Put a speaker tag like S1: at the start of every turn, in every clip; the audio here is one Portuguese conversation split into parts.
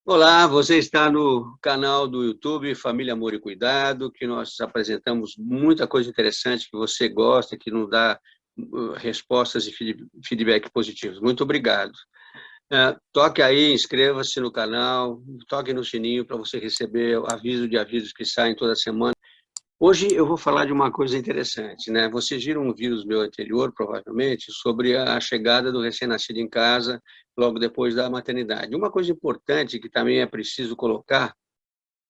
S1: Olá, você está no canal do YouTube Família, Amor e Cuidado, que nós apresentamos muita coisa interessante que você gosta, que nos dá respostas e feedback positivos. Muito obrigado. Toque aí, inscreva-se no canal, toque no sininho para você receber avisos que saem toda semana. Hoje eu vou falar de uma coisa interessante, né? Vocês viram um vídeo meu anterior, provavelmente, sobre a chegada do recém-nascido em casa logo depois da maternidade. Uma coisa importante que também é preciso colocar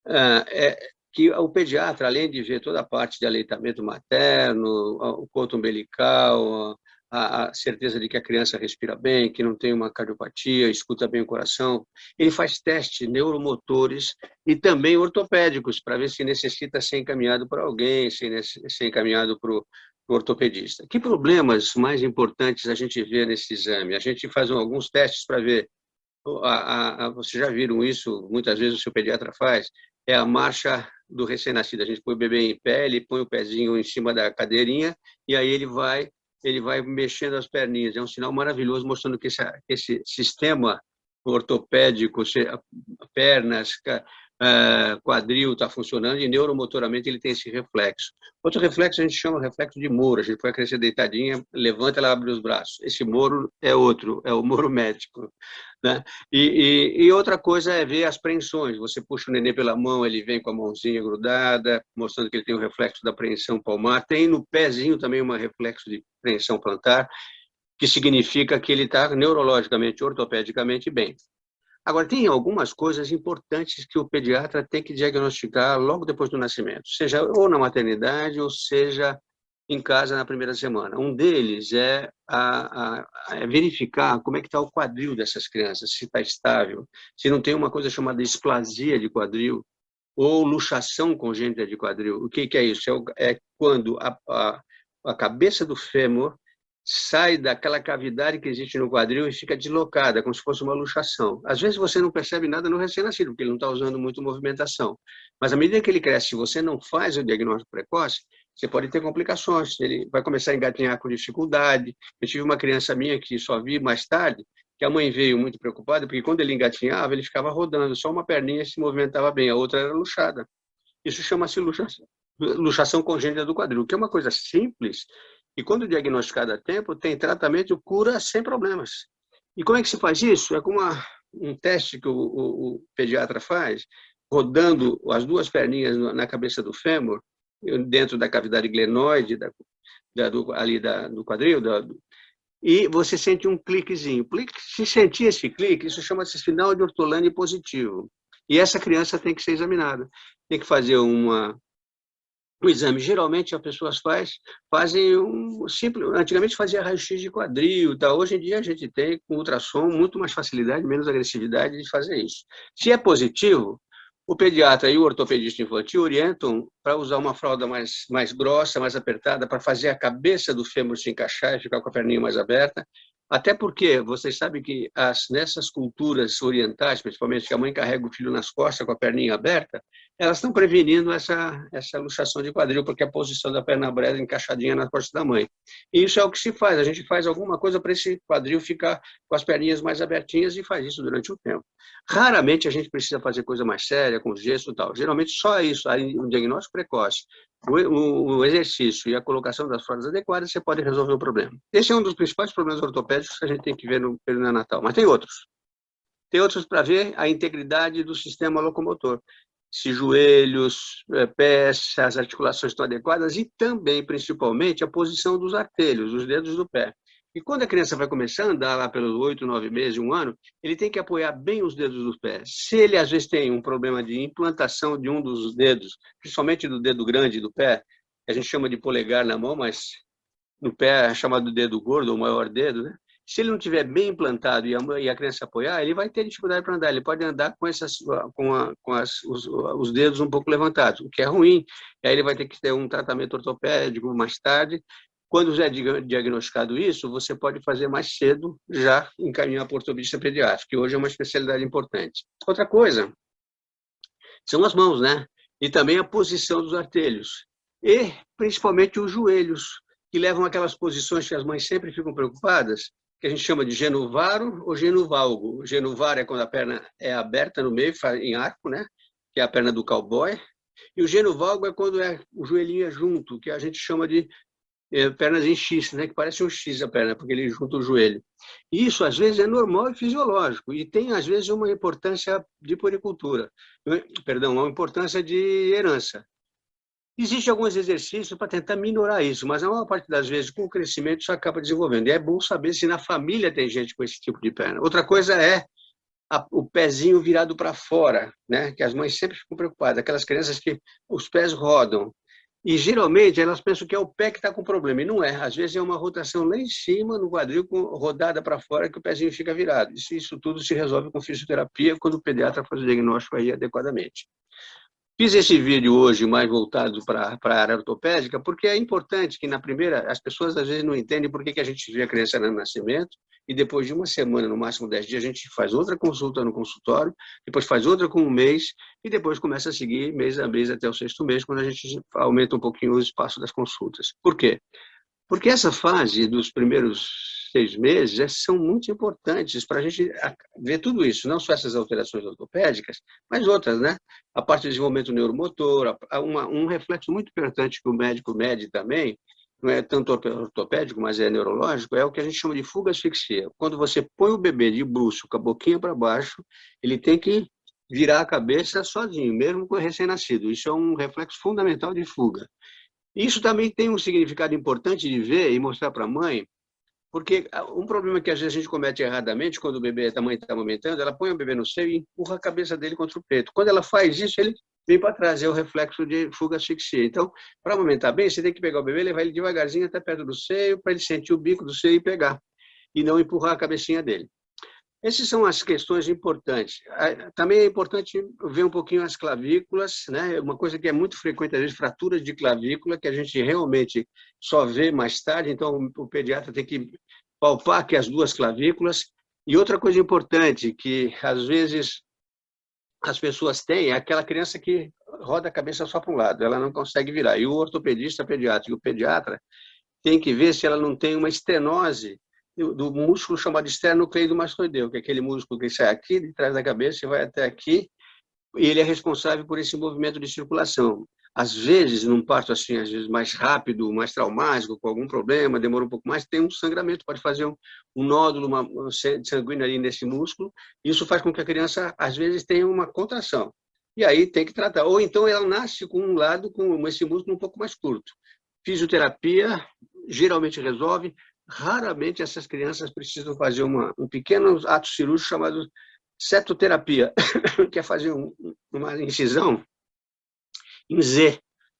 S1: é que o pediatra, além de ver toda a parte de aleitamento materno, o cordão umbilical, a certeza de que a criança respira bem, que não tem uma cardiopatia, escuta bem o coração, ele faz testes neuromotores e também ortopédicos, para ver se necessita ser encaminhado para alguém, ser encaminhado para o ortopedista. Que problemas mais importantes a gente vê nesse exame? A gente faz alguns testes para ver vocês já viram isso, muitas vezes o seu pediatra faz, é a marcha do recém-nascido. A gente põe o bebê em pé, ele põe o pezinho em cima da cadeirinha e aí ele vai mexendo as perninhas. É um sinal maravilhoso mostrando que esse sistema ortopédico, pernas, quadril está funcionando e neuromotoramente ele tem esse reflexo. Outro reflexo a gente chama reflexo de Moro. A gente põe a criança deitadinha, levanta, ela abre os braços. Esse Moro é outro, é o Moro médico, né? E outra coisa é ver as preensões. Você puxa o nenê pela mão, ele vem com a mãozinha grudada, mostrando que ele tem o reflexo da preensão palmar. Tem no pezinho também um reflexo de preensão plantar, que significa que ele está neurologicamente, ortopedicamente bem. Agora, tem algumas coisas importantes que o pediatra tem que diagnosticar logo depois do nascimento, seja ou na maternidade, ou seja em casa na primeira semana. Um deles é verificar como é que está o quadril dessas crianças, se está estável, se não tem uma coisa chamada displasia de quadril ou luxação congênita de quadril. O que é isso? É quando a cabeça do fêmur sai daquela cavidade que existe no quadril e fica deslocada, como se fosse uma luxação. Às vezes você não percebe nada no recém-nascido, porque ele não está usando muito movimentação. Mas à medida que ele cresce, se você não faz o diagnóstico precoce, você pode ter complicações. Ele vai começar a engatinhar com dificuldade. Eu tive uma criança minha que só vi mais tarde, que a mãe veio muito preocupada, porque quando ele engatinhava, ele ficava rodando, só uma perninha se movimentava bem, a outra era luxada. Isso chama-se luxação congênita do quadril, que é uma coisa simples, e quando diagnosticada a tempo, tem tratamento e cura sem problemas. E como é que se faz isso? É com um teste que o pediatra faz, rodando as duas perninhas na cabeça do fêmur, dentro da cavidade glenoide, do quadril, e você sente um cliquezinho. Se sentir esse clique, isso chama-se sinal de Ortolani positivo. E essa criança tem que ser examinada. Tem que fazer um exame. Geralmente as pessoas fazem um simples. Antigamente fazia raio-x de quadril, tá? Hoje em dia a gente tem com ultrassom muito mais facilidade, menos agressividade de fazer isso. Se é positivo, o pediatra e o ortopedista infantil orientam para usar uma fralda mais grossa, mais apertada, para fazer a cabeça do fêmur se encaixar e ficar com a perninha mais aberta. Até porque vocês sabem que nessas culturas orientais, principalmente que a mãe carrega o filho nas costas com a perninha aberta, elas estão prevenindo essa luxação de quadril, porque a posição da perna breve encaixadinha nas costas da mãe. E isso é o que se faz. A gente faz alguma coisa para esse quadril ficar com as perninhas mais abertinhas e faz isso durante o tempo. Raramente a gente precisa fazer coisa mais séria, com gesso e tal. Geralmente só isso, aí, um diagnóstico precoce, o exercício e a colocação das fraldas adequadas, você pode resolver o problema. Esse é um dos principais problemas ortopédicos que a gente tem que ver no período neonatal. Mas tem outros. Tem outros para ver a integridade do sistema locomotor. Se joelhos, pés, as articulações estão adequadas e também, principalmente, a posição dos artelhos, os dedos do pé. E quando a criança vai começar a andar lá pelos 8, 9 meses, 1 ano, ele tem que apoiar bem os dedos dos pés. Se ele, às vezes, tem um problema de implantação de um dos dedos, principalmente do dedo grande do pé, que a gente chama de polegar na mão, mas no pé é chamado dedo gordo, ou maior dedo, né? Se ele não tiver bem implantado e a criança apoiar, ele vai ter dificuldade para andar. Ele pode andar os dedos um pouco levantados, o que é ruim. E aí ele vai ter que ter um tratamento ortopédico mais tarde. Quando já é diagnosticado isso, você pode fazer mais cedo, já encaminhar para o ortopedista pediátrico, que hoje é uma especialidade importante. Outra coisa são as mãos, né? E também a posição dos artelhos. E, principalmente, os joelhos, que levam aquelas posições que as mães sempre ficam preocupadas, que a gente chama de genuvaro ou genuvalgo. O genuvar é quando a perna é aberta no meio, em arco, né? Que é a perna do cowboy. E o genuvalgo é quando o joelhinho é junto, que a gente chama de pernas em X, né? Que parece um X a perna, porque ele junta o joelho. Isso, às vezes, é normal e fisiológico, e tem, às vezes, uma importância de puericultura, perdão, uma importância de herança. Existem alguns exercícios para tentar minorar isso, mas a maior parte das vezes, com o crescimento, isso acaba desenvolvendo. E é bom saber se na família tem gente com esse tipo de perna. Outra coisa é o pezinho virado para fora, né? Que as mães sempre ficam preocupadas, aquelas crianças que os pés rodam. E, geralmente, elas pensam que é o pé que está com problema, e não é. Às vezes é uma rotação lá em cima, no quadril, com rodada para fora, que o pezinho fica virado. Isso tudo se resolve com fisioterapia, quando o pediatra faz o diagnóstico aí adequadamente. Fiz esse vídeo hoje mais voltado para a área ortopédica, porque é importante que, na primeira, as pessoas às vezes não entendem por que a gente vê a criança no nascimento, e depois de uma semana, no máximo 10 dias, a gente faz outra consulta no consultório, depois faz outra com um mês, e depois começa a seguir mês a mês até o 6º mês, quando a gente aumenta um pouquinho o espaço das consultas. Por quê? Porque essa fase dos primeiros 6 meses são muito importantes para a gente ver tudo isso, não só essas alterações ortopédicas, mas outras, né? A parte do desenvolvimento neuromotor, um reflexo muito importante que o médico mede também, não é tanto ortopédico, mas é neurológico, é o que a gente chama de fuga asfixia. Quando você põe o bebê de bruço, com a boquinha para baixo, ele tem que virar a cabeça sozinho, mesmo com o recém-nascido. Isso é um reflexo fundamental de fuga. Isso também tem um significado importante de ver e mostrar para a mãe, porque um problema que às vezes a gente comete erradamente, quando a mãe está amamentando, ela põe o bebê no seio e empurra a cabeça dele contra o peito. Quando ela faz isso, ele vem para trás, é o reflexo de fuga asfixia. Então, para amamentar bem, você tem que pegar o bebê e levar ele devagarzinho até perto do seio, para ele sentir o bico do seio e pegar, e não empurrar a cabecinha dele. Essas são as questões importantes. Também é importante ver um pouquinho as clavículas, né? Uma coisa que é muito frequente, às vezes, fraturas de clavícula, que a gente realmente só vê mais tarde, então o pediatra tem que palpar aqui as duas clavículas. E outra coisa importante, que às vezes as pessoas têm, é aquela criança que roda a cabeça só para um lado, ela não consegue virar. E o ortopedista pediátrico e o pediatra tem que ver se ela não tem uma estenose do músculo chamado esternocleidomastoideu, que é aquele músculo que sai aqui de trás da cabeça e vai até aqui, e ele é responsável por esse movimento de circulação. Às vezes, num parto assim, às vezes mais rápido, mais traumático, com algum problema, demora um pouco mais, tem um sangramento, pode fazer um nódulo sanguíneo ali nesse músculo, isso faz com que a criança, às vezes, tenha uma contração. E aí tem que tratar. Ou então ela nasce com um lado, com esse músculo um pouco mais curto. Fisioterapia geralmente resolve. Raramente essas crianças precisam fazer um pequeno ato cirúrgico chamado setoterapia, que é fazer uma incisão em Z,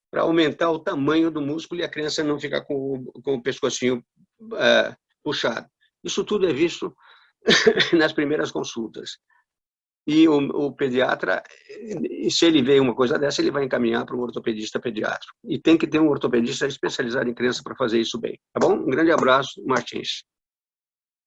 S1: para aumentar o tamanho do músculo e a criança não ficar com o pescocinho puxado. Isso tudo é visto nas primeiras consultas. E o pediatra, se ele vê uma coisa dessa, ele vai encaminhar para um ortopedista pediátrico. E tem que ter um ortopedista especializado em criança para fazer isso bem. Tá bom? Um grande abraço, Martins.